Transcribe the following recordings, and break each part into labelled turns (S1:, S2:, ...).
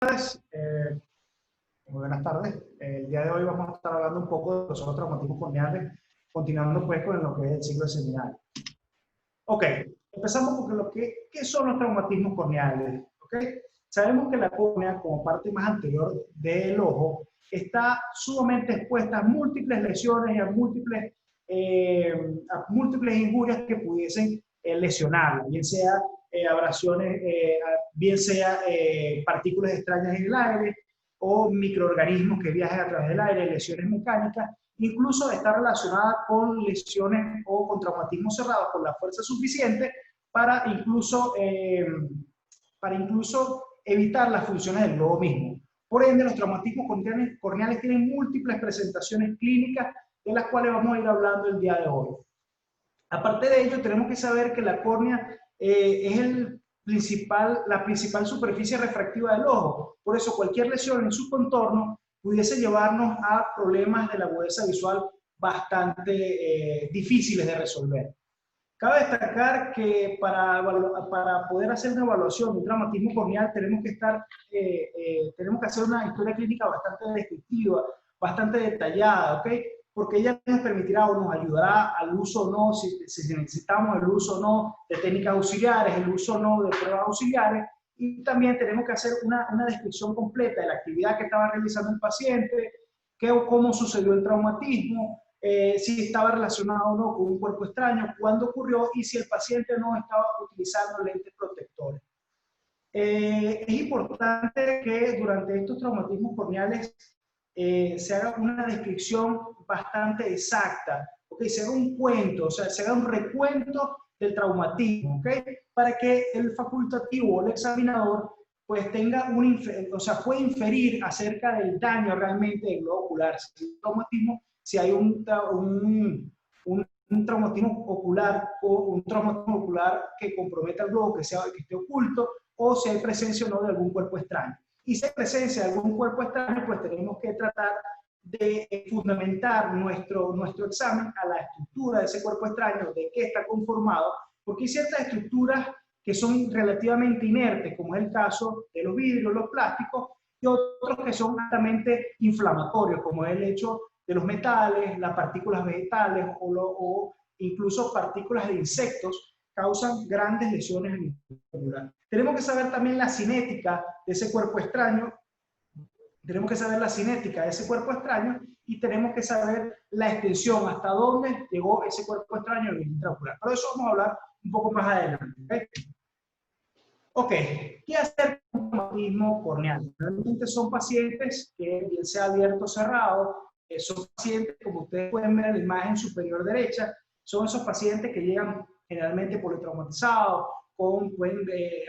S1: tardes. Muy buenas tardes. El día de hoy vamos a estar hablando un poco de los otros traumatismos corneales, continuando pues con lo que es el ciclo seminal. Ok, empezamos con ¿qué son los traumatismos corneales? Okay. Sabemos que la córnea, como parte más anterior del ojo, está sumamente expuesta a múltiples lesiones y a múltiples injurias que pudiesen lesionarla, bien sea abrasiones, bien sea partículas extrañas en el aire o microorganismos que viajan a través del aire, lesiones mecánicas, incluso está relacionada con lesiones o con traumatismos cerrados con la fuerza suficiente para incluso evitar las funciones del globo mismo. Por ende, los traumatismos corneales tienen múltiples presentaciones clínicas de las cuales vamos a ir hablando el día de hoy. Aparte de ello, tenemos que saber que la córnea es la principal superficie refractiva del ojo. Por eso, cualquier lesión en su contorno pudiese llevarnos a problemas de la agudeza visual bastante difíciles de resolver. Cabe destacar que para poder hacer una evaluación de un traumatismo corneal tenemos que hacer una historia clínica bastante descriptiva, bastante detallada, ¿ok? Porque ella nos permitirá o nos ayudará al uso o no, si necesitamos el uso o no de técnicas auxiliares, el uso o no de pruebas auxiliares, y también tenemos que hacer una descripción completa de la actividad que estaba realizando el paciente, cómo sucedió el traumatismo, si estaba relacionado o no con un cuerpo extraño, cuándo ocurrió y si el paciente no estaba utilizando lentes protectores. Es importante que durante estos traumatismos corneales se haga una descripción bastante exacta, ¿okay? Se haga un cuento, o sea, se haga un recuento del traumatismo, ¿okay? Para que el facultativo o el examinador pues tenga puede inferir acerca del daño realmente del globo ocular, si hay un traumatismo ocular o un traumatismo ocular que comprometa el globo, que esté oculto, o si hay presencia o no de algún cuerpo extraño. Y si hay presencia de algún cuerpo extraño, pues tenemos que tratar de fundamentar nuestro examen a la estructura de ese cuerpo extraño, de qué está conformado, porque hay ciertas estructuras que son relativamente inertes, como es el caso de los vidrios, los plásticos, y otros que son altamente inflamatorios, como es el hecho de los metales, las partículas vegetales o incluso partículas de insectos, causan grandes lesiones en el ocular. Tenemos que saber también la cinética de ese cuerpo extraño, y tenemos que saber la extensión, hasta dónde llegó ese cuerpo extraño en el intraocular. Pero eso vamos a hablar un poco más adelante. Ok, ¿qué hacer con un traumatismo corneal? Realmente son pacientes que, bien sea abierto o cerrado, son pacientes, como ustedes pueden ver en la imagen superior derecha, son esos pacientes que llegan generalmente politraumatizados, pueden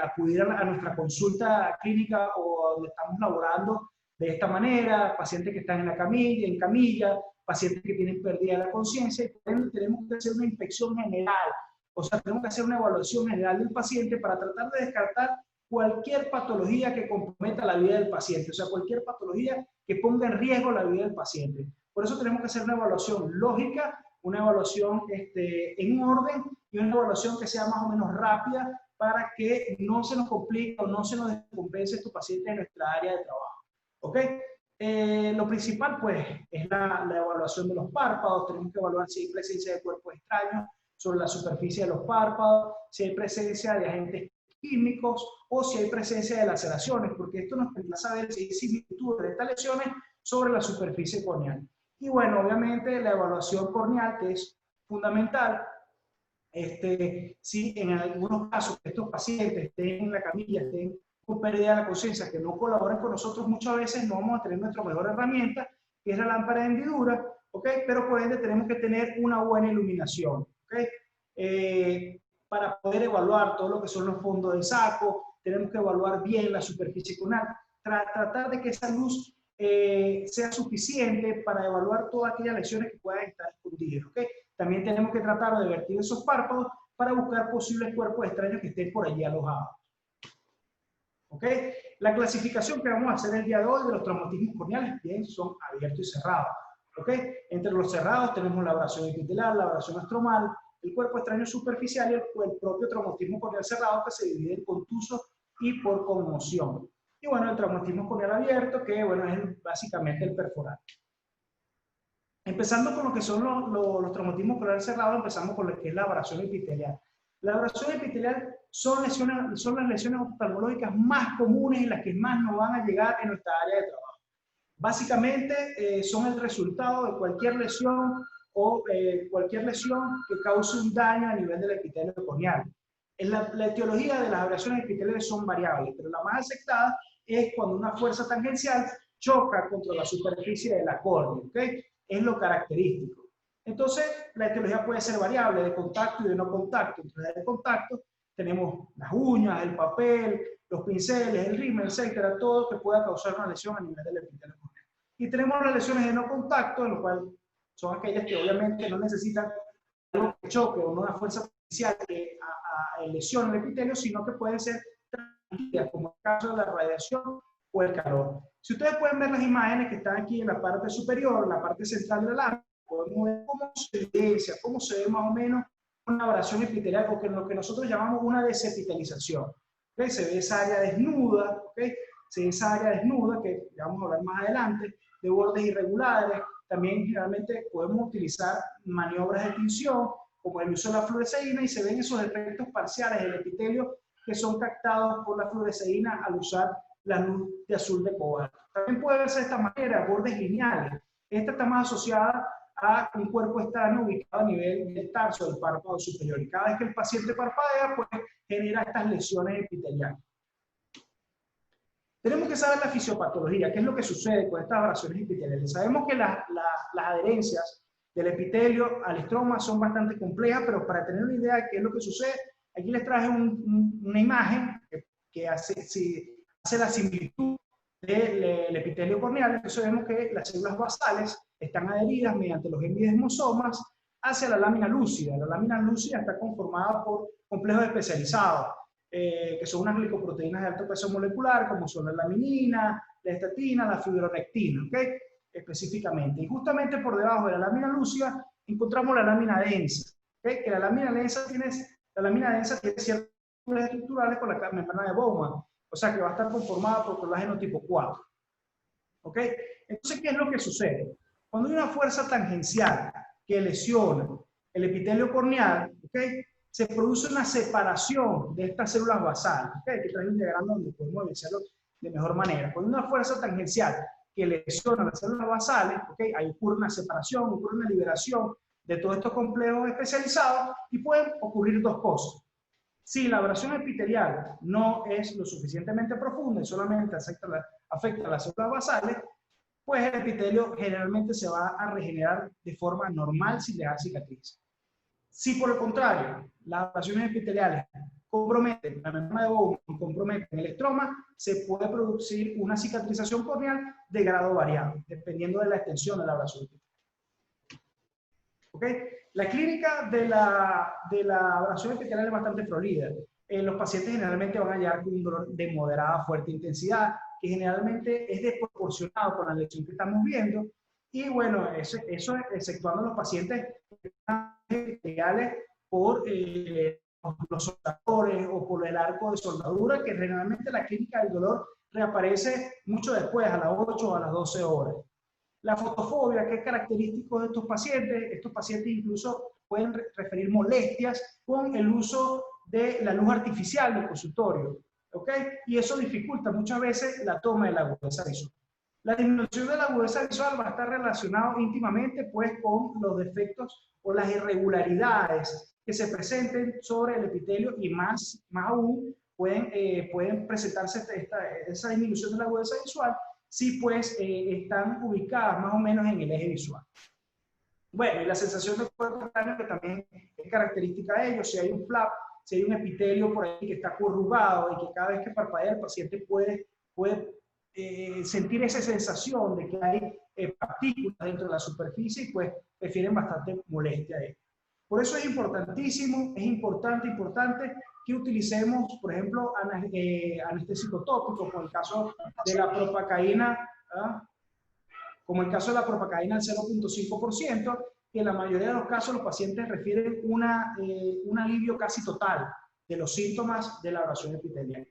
S1: acudir a nuestra consulta clínica o donde estamos laborando de esta manera, pacientes que están en camilla, pacientes que tienen pérdida de la conciencia, y tenemos que hacer una inspección general, o sea, tenemos que hacer una evaluación general del paciente para tratar de descartar cualquier patología que comprometa la vida del paciente, o sea, cualquier patología que ponga en riesgo la vida del paciente. Por eso tenemos que hacer una evaluación lógica, una evaluación en orden y una evaluación que sea más o menos rápida para que no se nos complique o no se nos descompense estos pacientes en nuestra área de trabajo. ¿Ok? Lo principal, pues, es la evaluación de los párpados. Tenemos que evaluar si hay presencia de cuerpos extraños sobre la superficie de los párpados, si hay presencia de agentes químicos o si hay presencia de laceraciones, porque esto nos permite saber si hay similitudes de estas lesiones sobre la superficie corneal. Y bueno, obviamente la evaluación corneal, que es fundamental, si en algunos casos estos pacientes estén en la camilla, estén con pérdida de la conciencia, que no colaboren con nosotros, muchas veces no vamos a tener nuestra mejor herramienta, que es la lámpara de hendidura, ¿ok? Pero por ende tenemos que tener una buena iluminación, ¿ok? Para poder evaluar todo lo que son los fondos del saco, tenemos que evaluar bien la superficie corneal, tratar de que esa luz sea suficiente para evaluar todas aquellas lesiones que puedan estar escondidas, ¿ok? También tenemos que tratar de vertir esos párpados para buscar posibles cuerpos extraños que estén por allí alojados. ¿Ok? La clasificación que vamos a hacer el día de hoy de los traumatismos corneales, bien, son abiertos y cerrados. ¿Ok? Entre los cerrados tenemos la abrasión epitelar, la abrasión astromal, el cuerpo extraño superficial y el propio traumatismo corneal cerrado, que se divide en contuso y por conmoción. Y bueno, el traumatismo corneal abierto, que bueno, es básicamente el perforar. Empezando con lo que son los traumatismos corneal cerrado, empezamos con lo que es la abrasión epitelial. La abrasión epitelial son las lesiones oftalmológicas más comunes y las que más nos van a llegar en nuestra área de trabajo. Básicamente son el resultado de cualquier lesión cualquier lesión que cause un daño a nivel del epitelio corneal. La etiología de las abrasiones epiteliales son variables, pero la más aceptada es cuando una fuerza tangencial choca contra la superficie de la córnea, ¿okay? Es lo característico. Entonces, la etiología puede ser variable, de contacto y de no contacto. Entonces, de contacto tenemos las uñas, el papel, los pinceles, el rímel, etcétera, todo que pueda causar una lesión a nivel del epitelio corneal. Y tenemos las lesiones de no contacto, en lo cual son aquellas que obviamente no necesitan algo que choque o una fuerza artificial que lesione el epitelio, sino que pueden ser transmitidas, como el caso de la radiación o el calor. Si ustedes pueden ver las imágenes que están aquí en la parte superior, en la parte central de la lámina, podemos ver cómo se evidencia, cómo se ve más o menos una abrasión epitelial, o lo que nosotros llamamos una desepitelización. ¿Okay? Se ve esa área desnuda, ¿okay? Se ve esa área desnuda, que ya vamos a hablar más adelante, de bordes irregulares. También generalmente podemos utilizar maniobras de tinción, como el uso de la fluoresceína, y se ven esos efectos parciales del epitelio que son captados por la fluoresceína al usar la luz de azul de cobalto. También puede verse de esta manera, bordes lineales. Esta está más asociada a un cuerpo externo ubicado a nivel del tarso, del párpado superior. Y cada vez que el paciente parpadea, pues genera estas lesiones epiteliales. Tenemos que saber la fisiopatología, qué es lo que sucede con estas abrasiones epiteliales. Sabemos que las adherencias del epitelio al estroma son bastante complejas, pero para tener una idea de qué es lo que sucede, aquí les traje una imagen que hace la similitud del epitelio corneal. Entonces vemos que las células basales están adheridas mediante los hemidesmosomas hacia la lámina lúcida. La lámina lúcida está conformada por complejos especializados, que son unas glicoproteínas de alto peso molecular, como son la laminina, la estatina, la fibronectina, ¿okay? Específicamente. Y justamente por debajo de la lámina lúcida encontramos la lámina densa, ¿okay? Que la lámina densa tiene ciertas estructurales con la membrana de Bowman, o sea que va a estar conformada por colágeno tipo 4. ¿Ok? Entonces, ¿qué es lo que sucede? Cuando hay una fuerza tangencial que lesiona el epitelio corneal, ¿ok? Se produce una separación de estas células basales, ¿ok? Que traen un diagrama donde podemos evidenciarlo de mejor manera. Cuando hay una fuerza tangencial que lesiona las células basales, ¿ok? Ahí ocurre una separación, ocurre una liberación de todos estos complejos especializados y pueden ocurrir dos cosas. Si la abrasión epitelial no es lo suficientemente profunda y solamente afecta a las células basales, pues el epitelio generalmente se va a regenerar de forma normal sin dejar cicatriz. Si por el contrario, las abrasiones epiteliales comprometen la membrana de Bowman y comprometen el estroma, se puede producir una cicatrización corneal de grado variable, dependiendo de la extensión de la abrasión epitelial. ¿Okay? La clínica de la abrasión epitelial es bastante florida. Los pacientes generalmente van a llegar con un dolor de moderada a fuerte intensidad, que generalmente es desproporcionado con la lesión que estamos viendo. Y bueno, eso exceptuando los pacientes epiteliales por los soldadores o por el arco de soldadura, que generalmente la clínica del dolor reaparece mucho después, a las 8 o a las 12 horas. La fotofobia, que es característico de estos pacientes incluso pueden referir molestias con el uso de la luz artificial del consultorio, ¿ok? Y eso dificulta muchas veces la toma de la agudeza visual. La disminución de la agudeza visual va a estar relacionado íntimamente pues con los defectos o las irregularidades que se presenten sobre el epitelio y más aún pueden presentarse esa disminución de la agudeza visual si pues están ubicadas más o menos en el eje visual. Bueno, y la sensación del cuerpo cráneo, que también es característica de ellos, si hay un flap, si hay un epitelio por ahí que está corrugado y que cada vez que parpadea el paciente puede sentir esa sensación de que hay partículas dentro de la superficie y pues refieren bastante molestia a ello. Por eso es importantísimo, es importante que utilicemos, por ejemplo, anestésico tópico, como el caso de la propacaína, como el caso de la propacaína al 0.5%, que en la mayoría de los casos los pacientes refieren un alivio casi total de los síntomas de la abrasión epitelial.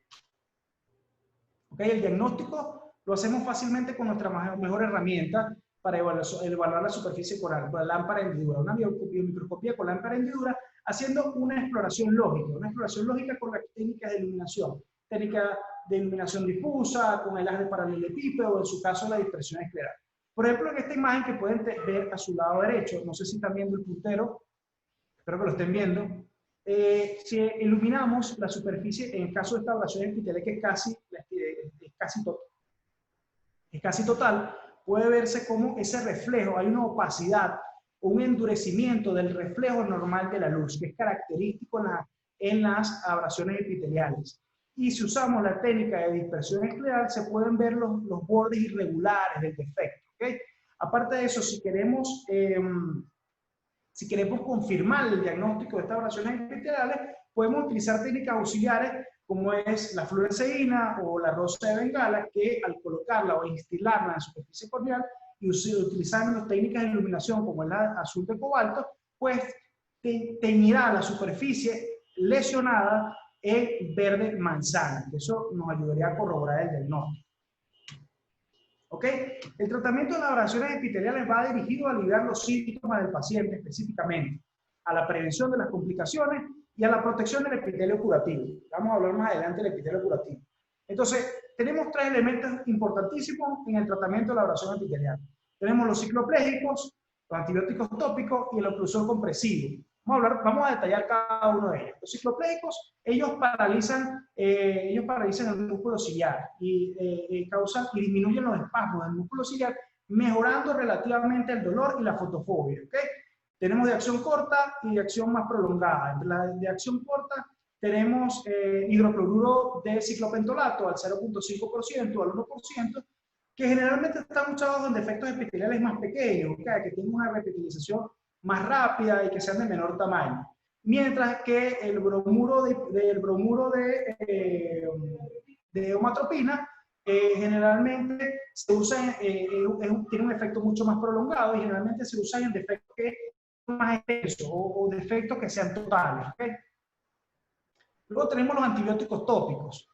S1: ¿Ok? El diagnóstico lo hacemos fácilmente con nuestra mejor herramienta para evaluar la superficie coral, con la lámpara hendidura, una biomicroscopía con lámpara hendidura, haciendo una exploración lógica con las técnicas de iluminación, técnica de iluminación difusa, con el haz de paralelepípedo, o en su caso la dispersión escleral. Por ejemplo, en esta imagen que pueden ver a su lado derecho, no sé si están viendo el puntero, espero que lo estén viendo, si iluminamos la superficie, en el caso de esta abrasión epitelial que es casi total, puede verse como ese reflejo, hay una opacidad, un endurecimiento del reflejo normal de la luz, que es característico en las abrasiones epiteliales. Y si usamos la técnica de dispersión escleral, se pueden ver los bordes irregulares del defecto. ¿Okay? Aparte de eso, si queremos confirmar el diagnóstico de estas abrasiones epiteliales, podemos utilizar técnicas auxiliares como es la fluoresceína o la rosa de Bengala, que al colocarla o instilarla en la superficie corneal y utilizando técnicas de iluminación como el azul de cobalto, pues teñirá la superficie lesionada en verde manzana. Eso nos ayudaría a corroborar el diagnóstico. ¿Ok? El tratamiento de las abrasiones epiteliales va dirigido a aliviar los síntomas del paciente específicamente, a la prevención de las complicaciones y a la protección del epitelio curativo. Vamos a hablar más adelante del epitelio curativo. Entonces, tenemos tres elementos importantísimos en el tratamiento de la abrasión epitelial. Tenemos los cicloplégicos, los antibióticos tópicos y el oclusor compresivo. Vamos a detallar cada uno de ellos. Los cicloplégicos, ellos paralizan el músculo ciliar y causan y disminuyen los espasmos del músculo ciliar, mejorando relativamente el dolor y la fotofobia. ¿Okay? Tenemos de acción corta y de acción más prolongada. Entre la de acción corta tenemos hidrocloruro de ciclopentolato al 0.5% al 1%, que generalmente están usados en defectos epiteliales más pequeños, ¿okay? Que tienen una repitelización más rápida y que sean de menor tamaño. Mientras que el bromuro de homatropina generalmente se usa, tiene un efecto mucho más prolongado y generalmente se usa en defectos que son más extensos o defectos que sean totales. ¿Okay? Luego tenemos los antibióticos tópicos.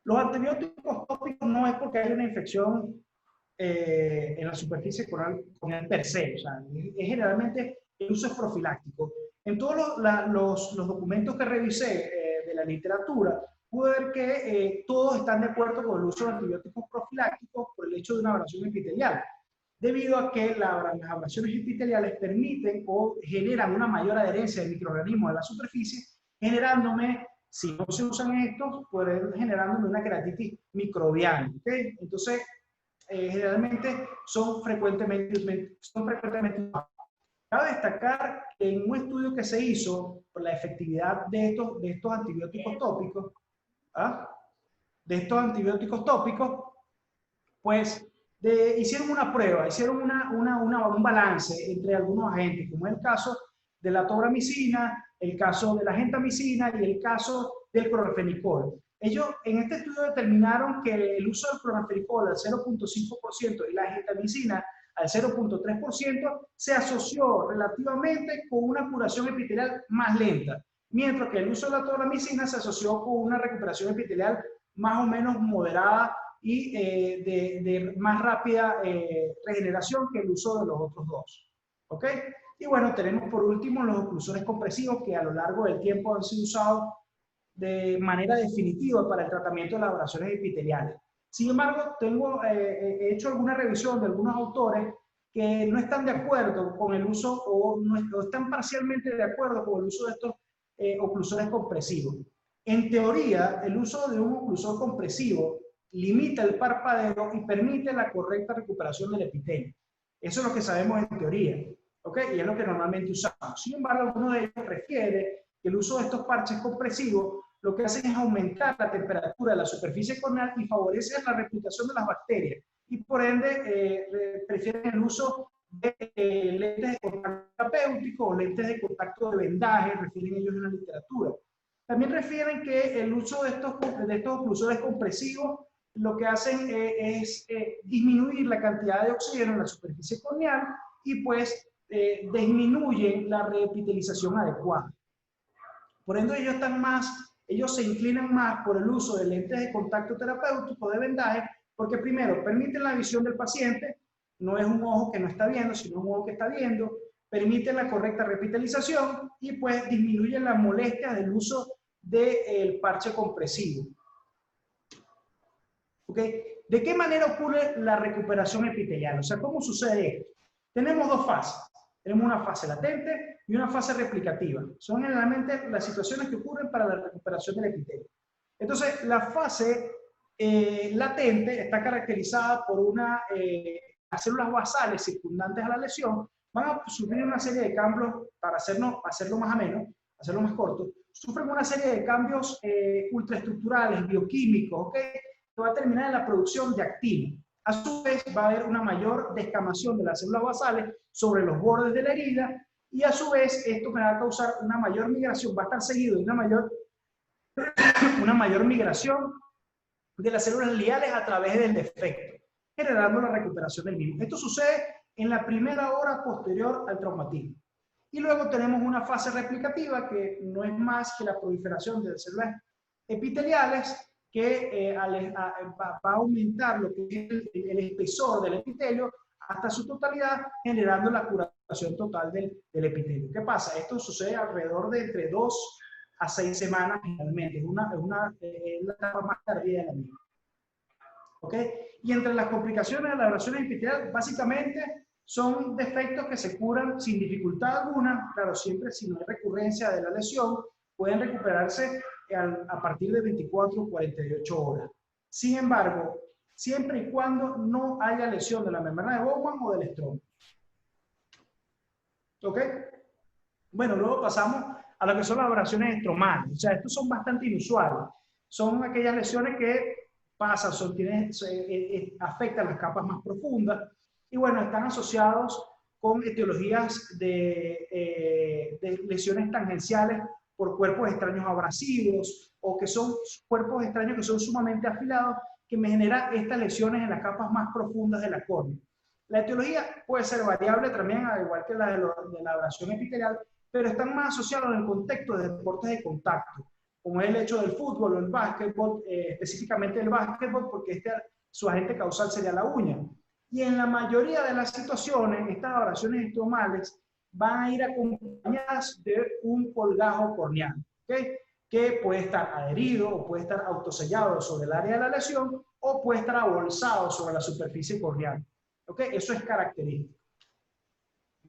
S1: Los antibióticos tópicos no es porque hay una infección en la superficie corneal per se, o sea, es generalmente el uso es profiláctico. En todos los documentos que revisé de la literatura, pude ver que todos están de acuerdo con el uso de antibióticos profilácticos por el hecho de una abrasión epitelial, debido a que las abrasiones epiteliales permiten o generan una mayor adherencia de microorganismos a la superficie, generándome, si no se usan estos, pueden generándome una queratitis microbiana. ¿Okay? Entonces, generalmente son frecuentemente usados. Cabe destacar que en un estudio que se hizo por la efectividad de estos antibióticos tópicos, pues hicieron una prueba, hicieron un balance entre algunos agentes, como es el caso de la tobramicina, el caso de la gentamicina y el caso del clorfenicol. Ellos en este estudio determinaron que el uso del clorfenicol al 0.5% y la gentamicina al 0.3% se asoció relativamente con una curación epitelial más lenta, mientras que el uso de la tobramicina se asoció con una recuperación epitelial más o menos moderada y de más rápida regeneración que el uso de los otros dos. ¿Ok? Y bueno, tenemos por último los oclusores compresivos que a lo largo del tiempo han sido usados de manera definitiva para el tratamiento de las abrasiones epiteliales. Sin embargo, he hecho alguna revisión de algunos autores que no están de acuerdo con el uso o están parcialmente de acuerdo con el uso de estos oclusores compresivos. En teoría, el uso de un oclusor compresivo limita el parpadeo y permite la correcta recuperación del epitelio. Eso es lo que sabemos en teoría, ¿ok? Y es lo que normalmente usamos. Sin embargo, alguno de ellos refiere que el uso de estos parches compresivos lo que hacen es aumentar la temperatura de la superficie corneal y favorecer la replicación de las bacterias. Y por ende, prefieren el uso de lentes de contacto terapéutico o lentes de contacto de vendaje, refieren ellos en la literatura. También refieren que el uso de estos oclusores compresivos lo que hacen es disminuir la cantidad de oxígeno en la superficie corneal y pues disminuyen la reepitelización adecuada. Por ende, ellos están más ellos se inclinan más por el uso de lentes de contacto terapéutico de vendaje, porque primero, permiten la visión del paciente, no es un ojo que no está viendo, sino un ojo que está viendo, permiten la correcta revitalización y pues disminuyen las molestias del uso del parche compresivo. ¿Okay? ¿De qué manera ocurre la recuperación epitelial? O sea, ¿cómo sucede esto? Tenemos dos fases. Tenemos una fase latente y una fase replicativa. Son generalmente las situaciones que ocurren para la recuperación del epitelio. Entonces, la fase latente está caracterizada por las células basales circundantes a la lesión van a sufrir una serie de cambios, para hacerlo más ameno, hacerlo más corto, sufren una serie de cambios ultraestructurales, bioquímicos, ¿ok? Que va a terminar en la producción de actina. A su vez, va a haber una mayor descamación de las células basales sobre los bordes de la herida y a su vez esto me va a causar una mayor migración, va a estar seguido de una mayor migración de las células liales a través del defecto, generando la recuperación del mismo. Esto sucede en la primera hora posterior al traumatismo. Y luego tenemos una fase replicativa que no es más que la proliferación de células epiteliales que va a aumentar lo que es el espesor del epitelio hasta su totalidad, generando la curación total del epitelio. ¿Qué pasa? Esto sucede alrededor de entre 2 a 6 semanas generalmente. Es la etapa más tardía de la vida. ¿Ok? Y entre las complicaciones de la evaluación epitelial, básicamente son defectos que se curan sin dificultad alguna. Claro, siempre si no hay recurrencia de la lesión, pueden recuperarse a partir de 24 o 48 horas. Sin embargo, siempre y cuando no haya lesión de la membrana de Bowman o del estroma. ¿Ok? Bueno, luego pasamos a lo que son las abrasiones estromales. O sea, estos son bastante inusuales. Son aquellas lesiones que pasan, afectan las capas más profundas y bueno, están asociados con etiologías de lesiones tangenciales por cuerpos extraños abrasivos o que son cuerpos extraños que son sumamente afilados que me generan estas lesiones en las capas más profundas de la córnea. La etiología puede ser variable también, al igual que la de la abrasión epitelial, pero están más asociados en el contexto de deportes de contacto, como es el hecho del fútbol o el básquetbol, específicamente el básquetbol, porque su agente causal sería la uña. Y en la mayoría de las situaciones, estas abrasiones estromales van a ir acompañadas de un colgajo corneal, ¿okay? Que puede estar adherido o puede estar autosellado sobre el área de la lesión o puede estar abolsado sobre la superficie corneal. ¿Okay? Eso es característico.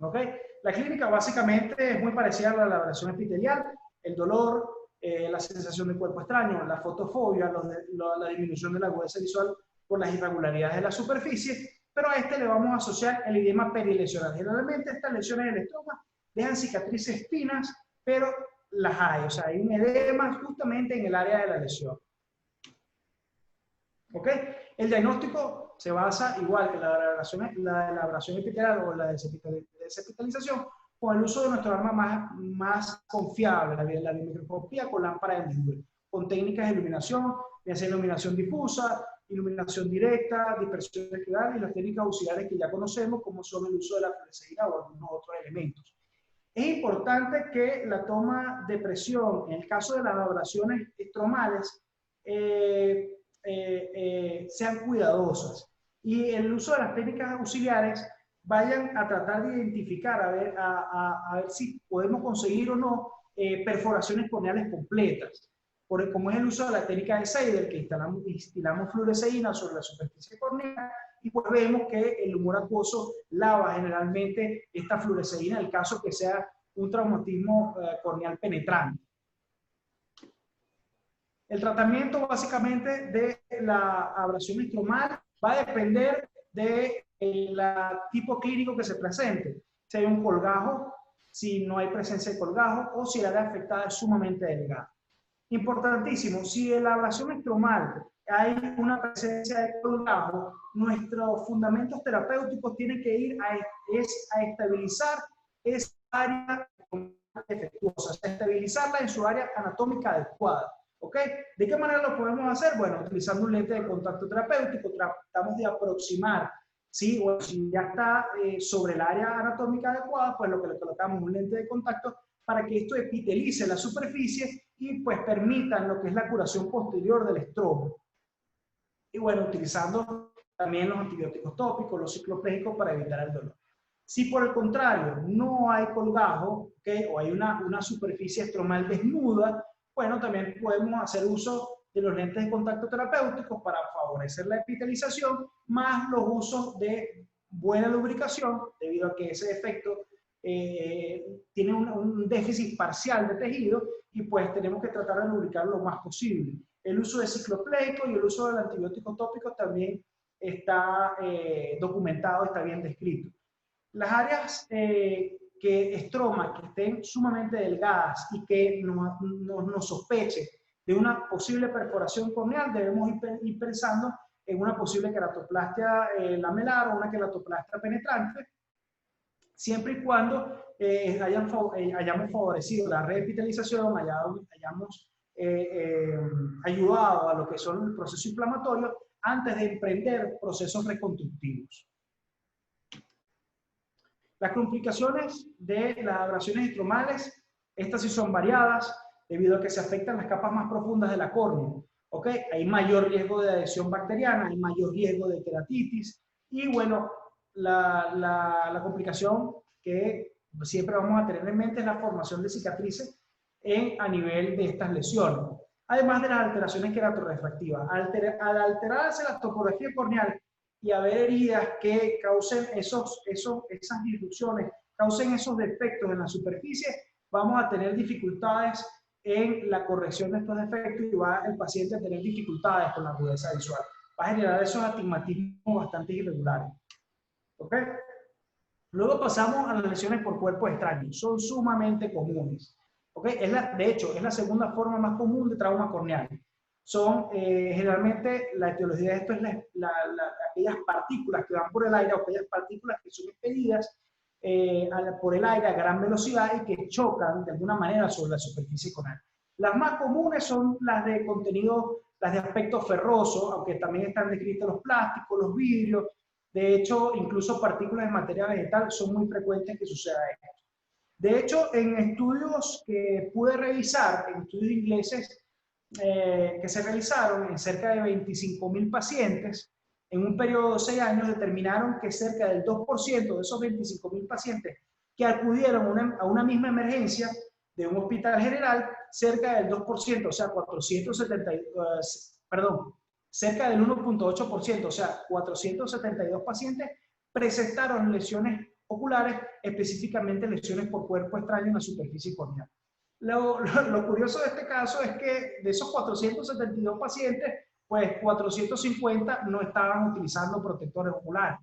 S1: ¿Okay? La clínica básicamente es muy parecida a la abrasión epitelial, el dolor, la sensación de cuerpo extraño, la fotofobia, la disminución de la agudeza visual por las irregularidades de la superficie, pero a este le vamos a asociar el edema perilesional. Generalmente estas lesiones del estroma dejan cicatrices finas, pero las hay, o sea, hay un edema justamente en el área de la lesión. ¿Ok? El diagnóstico se basa igual que la abrasión epitelial o la desepitelización con el uso de nuestro arma más confiable, la microscopía con lámpara de Mendel, con técnicas de iluminación, ya sea iluminación difusa, iluminación directa, dispersión escleral y las técnicas auxiliares que ya conocemos, como son el uso de la fluoresceína o algunos otros elementos. Es importante que la toma de presión, en el caso de las abrasiones estromales, sean cuidadosas y el uso de las técnicas auxiliares vayan a tratar de identificar, a ver si podemos conseguir o no perforaciones corneales completas, como es el uso de la técnica de Seidel, que instilamos fluoresceína sobre la superficie corneal y pues vemos que el humor acuoso lava generalmente esta fluoresceína en el caso que sea un traumatismo corneal penetrante. El tratamiento básicamente de la abrasión estromal va a depender del tipo clínico que se presente. Si hay un colgajo, si no hay presencia de colgajo o si el área afectada es sumamente delgada. Importantísimo, si en la abrasión estromal hay una presencia de colgajo, nuestros fundamentos terapéuticos tienen que ir a estabilizar esa área defectuosa, a estabilizarla en su área anatómica adecuada. ¿Ok? ¿De qué manera lo podemos hacer? Bueno, utilizando un lente de contacto terapéutico, tratamos de aproximar, ¿sí? O si ya está sobre el área anatómica adecuada, pues lo que le colocamos un lente de contacto para que esto epitelice la superficie y pues permitan lo que es la curación posterior del estromo. Y bueno, utilizando también los antibióticos tópicos, los cicloplégicos para evitar el dolor. Si por el contrario no hay colgajo, ¿okay?, o hay una superficie estromal desnuda, bueno, también podemos hacer uso de los lentes de contacto terapéuticos para favorecer la epitelización, más los usos de buena lubricación, debido a que ese defecto tiene un déficit parcial de tejido y pues tenemos que tratar de lubricarlo lo más posible. El uso de ciclopleico y el uso del antibiótico tópico también está documentado, está bien descrito. Las áreas estromas que estén sumamente delgadas y que nos sospeche de una posible perforación corneal, debemos ir pensando en una posible queratoplastia lamelar o una queratoplastia penetrante, siempre y cuando hayamos favorecido la reepitelización, hayamos ayudado a lo que son el proceso inflamatorio antes de emprender procesos reconstructivos. Las complicaciones de las abrasiones estromales, estas sí son variadas debido a que se afectan las capas más profundas de la córnea. ¿Okay? Hay mayor riesgo de adhesión bacteriana, hay mayor riesgo de queratitis y bueno, la complicación que siempre vamos a tener en mente es la formación de cicatrices a nivel de estas lesiones. Además de las alteraciones queratorefractivas. Al alterarse la topografía corneal y haber heridas que causen esas disrupciones, causen esos defectos en la superficie, vamos a tener dificultades en la corrección de estos defectos y va el paciente a tener dificultades con la agudeza visual. Va a generar esos astigmatismos bastante irregulares. ¿Ok? Luego pasamos a las lesiones por cuerpo extraño. Son sumamente comunes. ¿Ok? De hecho, es la segunda forma más común de trauma corneal. Son generalmente, la etiología de esto es aquellas partículas que van por el aire o aquellas partículas que son expelidas por el aire a gran velocidad y que chocan de alguna manera sobre la superficie corneal. Las más comunes son las de contenido, las de aspecto ferroso, aunque también están descritos los plásticos, los vidrios. De hecho, incluso partículas de materia vegetal son muy frecuentes que suceda esto. De hecho, en estudios que pude revisar, en estudios ingleses, que se realizaron en cerca de 25.000 pacientes, en un periodo de 6 años determinaron que cerca del 2% de esos 25.000 pacientes que acudieron a una misma emergencia de un hospital general, cerca del 2%, o sea, cerca del 1.8%, o sea, 472 pacientes presentaron lesiones oculares, específicamente lesiones por cuerpo extraño en la superficie corneal. Lo curioso de este caso es que de esos 472 pacientes, pues 450 no estaban utilizando protectores oculares.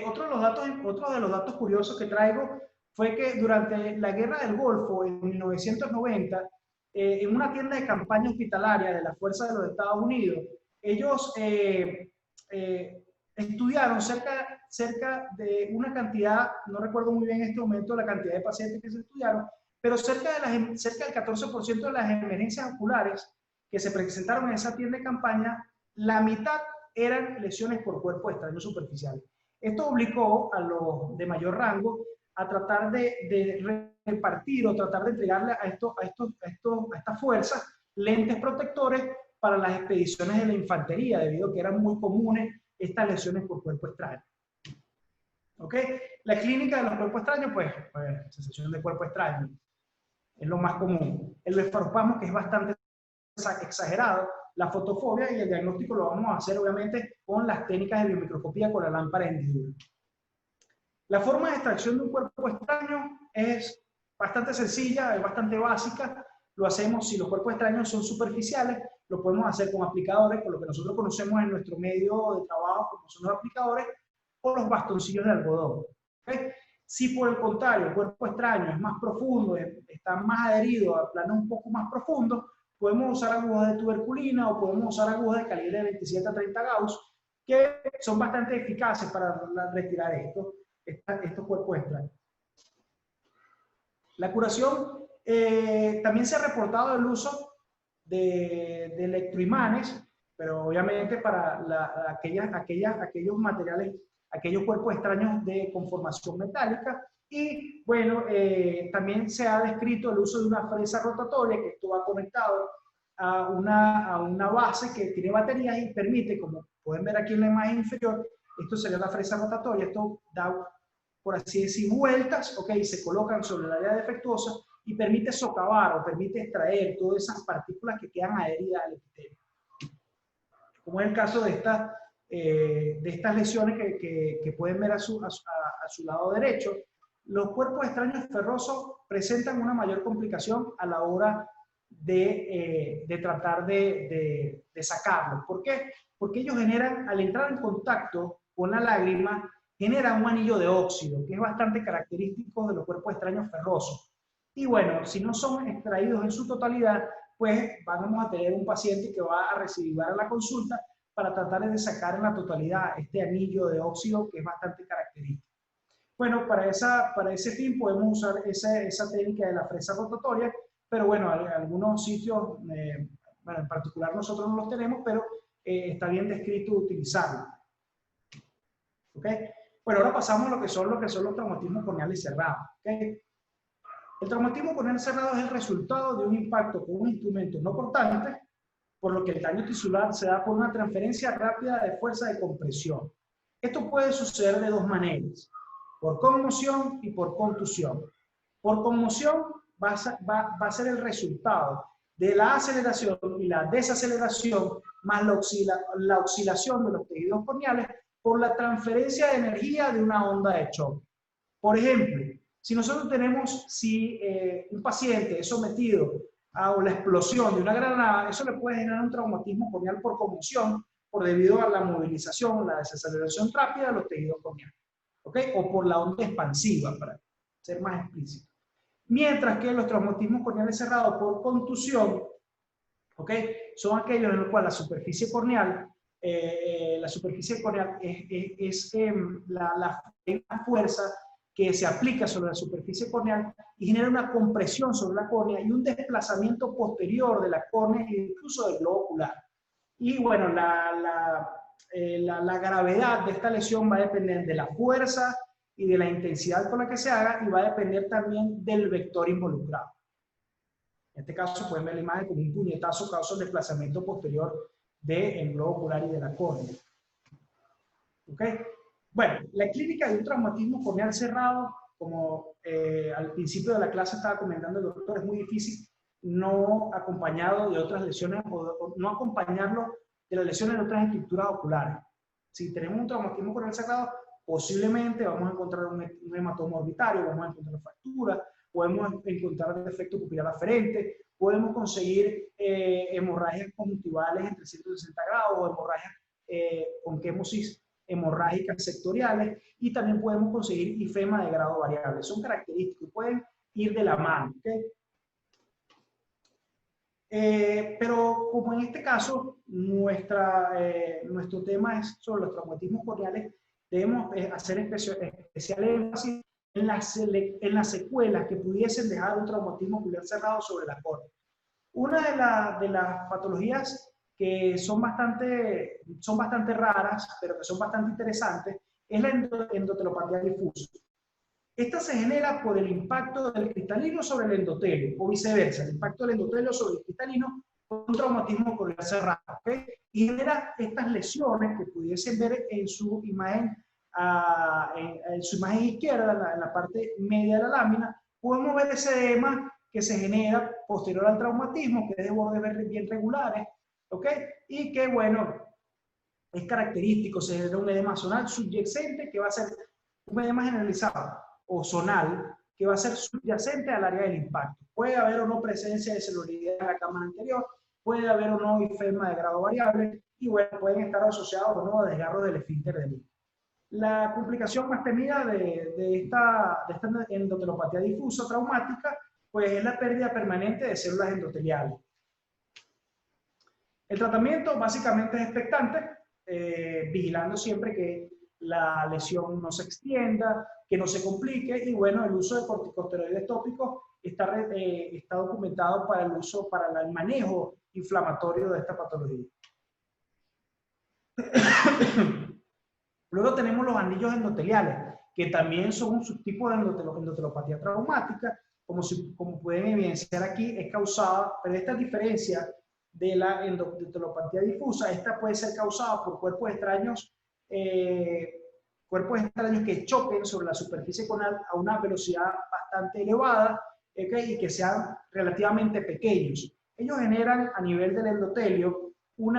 S1: Otro de los datos curiosos que traigo fue que durante la Guerra del Golfo, en 1990, en una tienda de campaña hospitalaria de la Fuerza de los Estados Unidos, ellos estudiaron cerca de una cantidad, no recuerdo muy bien en este momento la cantidad de pacientes que se estudiaron, pero cerca del 14% de las emergencias oculares que se presentaron en esa tienda de campaña, la mitad eran lesiones por cuerpo extraño superficial. Esto obligó a los de mayor rango a tratar de repartir o tratar de entregarle a estas fuerzas lentes protectores para las expediciones de la infantería, debido a que eran muy comunes estas lesiones por cuerpo extraño. ¿Ok? La clínica de los cuerpos extraños, pues sensación de cuerpo extraño, es lo más común. El blefaropasmo, que es bastante exagerado, la fotofobia, y el diagnóstico lo vamos a hacer obviamente con las técnicas de biomicroscopía con la lámpara de hendidura. La forma de extracción de un cuerpo extraño es bastante sencilla, es bastante básica. Lo hacemos si los cuerpos extraños son superficiales, lo podemos hacer con aplicadores, con lo que nosotros conocemos en nuestro medio de trabajo como son los aplicadores, o los bastoncillos de algodón. ¿Okay? Si por el contrario el cuerpo extraño es más profundo, está más adherido a planos un poco más profundos, podemos usar agujas de tuberculina o podemos usar agujas de calibre de 27 a 30 Gauss, que son bastante eficaces para retirar estos cuerpos extraños. La curación, también se ha reportado el uso de electroimanes, pero obviamente para aquellos materiales, aquellos cuerpos extraños de conformación metálica, Y bueno, también se ha descrito el uso de una fresa rotatoria, que esto va conectado a una base que tiene baterías y permite, como pueden ver aquí en la imagen inferior, esto sería la fresa rotatoria, esto da, por así decir, vueltas, ¿ok? Y se colocan sobre el área defectuosa y permite socavar o permite extraer todas esas partículas que quedan adheridas al epitelio. Como es el caso de estas lesiones que pueden ver a su lado derecho. Los cuerpos extraños ferrosos presentan una mayor complicación a la hora de tratar de sacarlos. ¿Por qué? Porque ellos generan, al entrar en contacto con la lágrima, generan un anillo de óxido, que es bastante característico de los cuerpos extraños ferrosos. Y bueno, si no son extraídos en su totalidad, pues vamos a tener un paciente que va a recibir a la consulta para tratar de sacar en la totalidad este anillo de óxido que es bastante característico. Bueno, para ese fin podemos usar esa técnica de la fresa rotatoria, pero bueno, algunos sitios, bueno, en particular nosotros no los tenemos, pero está bien descrito utilizarlo. ¿Ok? Bueno, ahora pasamos a lo que son los traumatismos corneales cerrados. ¿Ok? El traumatismo corneal cerrado es el resultado de un impacto con un instrumento no cortante, por lo que el daño tisular se da por una transferencia rápida de fuerza de compresión. Esto puede suceder de dos maneras, por conmoción y por contusión. Por conmoción va a ser el resultado de la aceleración y la desaceleración más la oscilación de los tejidos corneales por la transferencia de energía de una onda de choque. Por ejemplo, si nosotros tenemos, un paciente es sometido a la explosión de una granada, eso le puede generar un traumatismo corneal por conmoción, por debido a la movilización, la desaceleración rápida de los tejidos corneales, ¿ok? O por la onda expansiva, para ser más explícito. Mientras que los traumatismos corneales cerrados por contusión, ¿ok? Son aquellos en los cuales la superficie corneal es la fuerza que se aplica sobre la superficie corneal y genera una compresión sobre la córnea y un desplazamiento posterior de la córnea e incluso del globo ocular. Y bueno, la gravedad de esta lesión va a depender de la fuerza y de la intensidad con la que se haga y va a depender también del vector involucrado. En este caso pueden ver la imagen como un puñetazo causa el desplazamiento posterior del globo ocular y de la córnea. ¿Ok? Bueno, la clínica de un traumatismo corneal cerrado, como al principio de la clase estaba comentando el doctor, es muy difícil no acompañado de otras lesiones o no acompañarlo de las lesiones de otras estructuras oculares. Si tenemos un traumatismo corneal cerrado, posiblemente vamos a encontrar un hematoma orbitario, vamos a encontrar fracturas, podemos encontrar defecto pupilar aferente, podemos conseguir hemorragias conjuntivales en 360 grados o hemorragias con quemosis hemorrágicas sectoriales y también podemos conseguir ifema de grado variable. Son característicos, pueden ir de la mano. ¿Okay? Pero como en este caso nuestro tema es sobre los traumatismos corneales, debemos hacer especial énfasis en las secuelas que pudiesen dejar un traumatismo ocular cerrado sobre la córnea. Una de las patologías que son bastante raras, pero que son bastante interesantes, es la endotelopatía difusa. Esta se genera por el impacto del cristalino sobre el endotelio, o viceversa, el impacto del endotelio sobre el cristalino con un traumatismo corneal cerrado, ¿okay? Y genera estas lesiones que pudiesen ver en su imagen, izquierda, en la parte media de la lámina. Podemos ver ese edema que se genera posterior al traumatismo, que es de bordes bien regulares, ¿ok? Y que, bueno, es característico, se genera un edema zonal subyacente que va a ser un edema generalizado o zonal que va a ser subyacente al área del impacto. Puede haber o no presencia de celularidad en la cámara anterior, puede haber o no ifema de grado variable y, bueno, pueden estar asociados o no a desgarros del esfínter del hígado. La complicación más temida de esta endotelopatía difusa traumática, pues es la pérdida permanente de células endoteliales. El tratamiento básicamente es expectante, vigilando siempre que la lesión no se extienda, que no se complique, y bueno, el uso de corticosteroides tópicos está documentado para el uso, para el manejo inflamatorio de esta patología. Luego tenemos los anillos endoteliales, que también son un subtipo de endotelopatía traumática, como pueden evidenciar aquí, es causada, pero esta diferencia de la endotelopatía difusa, esta puede ser causada por cuerpos extraños que choquen sobre la superficie a una velocidad bastante elevada, y que sean relativamente pequeños. Ellos generan a nivel del endotelio un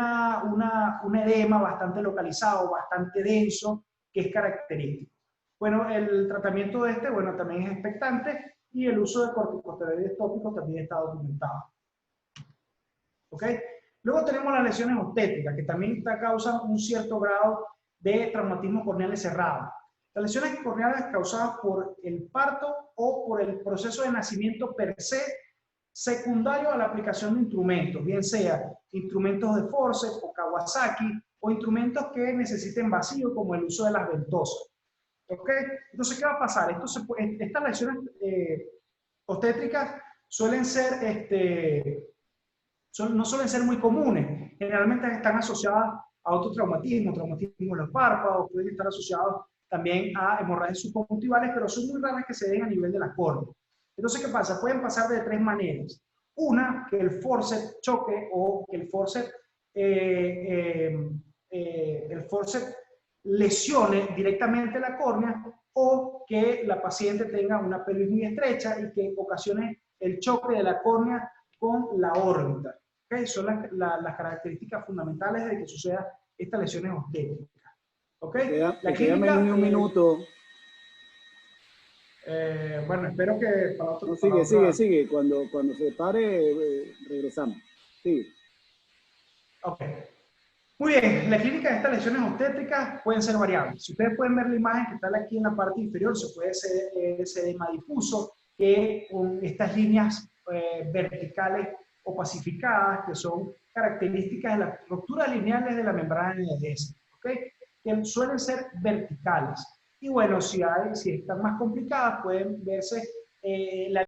S1: edema bastante localizado, bastante denso, que es característico. Bueno, el tratamiento de bueno, también es expectante, y el uso de corticosteroides tópicos también está documentado. ¿Ok? Luego tenemos las lesiones obstétricas, que también causan un cierto grado de traumatismo corneal cerrado. Las lesiones corneales causadas por el parto o por el proceso de nacimiento per se, secundario a la aplicación de instrumentos, bien sea instrumentos de forceps o Kawasaki, o instrumentos que necesiten vacío, como el uso de las ventosas. ¿Ok? Entonces, ¿qué va a pasar? Estas lesiones obstétricas suelen ser, no suelen ser muy comunes. Generalmente están asociadas a otros traumatismos en los párpados, pueden estar asociados también a hemorragias subconjuntivales, pero son muy raras que se den a nivel de la córnea. Entonces, ¿qué pasa? Pueden pasar de tres maneras. Una, que el forceps choque, o que el forceps lesione directamente la córnea, o que la paciente tenga una pelvis muy estrecha y que ocasione el choque de la córnea con la órbita. ¿Okay? Son las características fundamentales de que suceda estas lesiones obstétricas. ¿Okay?
S2: La clínica, un minuto.
S1: Bueno, espero que para otro...
S2: No, sigue. Cuando se pare, regresamos. Sigue.
S1: Ok. Muy bien, la clínica de estas lesiones obstétricas pueden ser variables. Si ustedes pueden ver la imagen que está aquí en la parte inferior, se puede ser ese edema difuso, que con estas líneas verticales o pacificadas, que son características de las rupturas lineales de la membrana adhesiva, ¿okay? Que suelen ser verticales. Y bueno, si están más complicadas, pueden verse la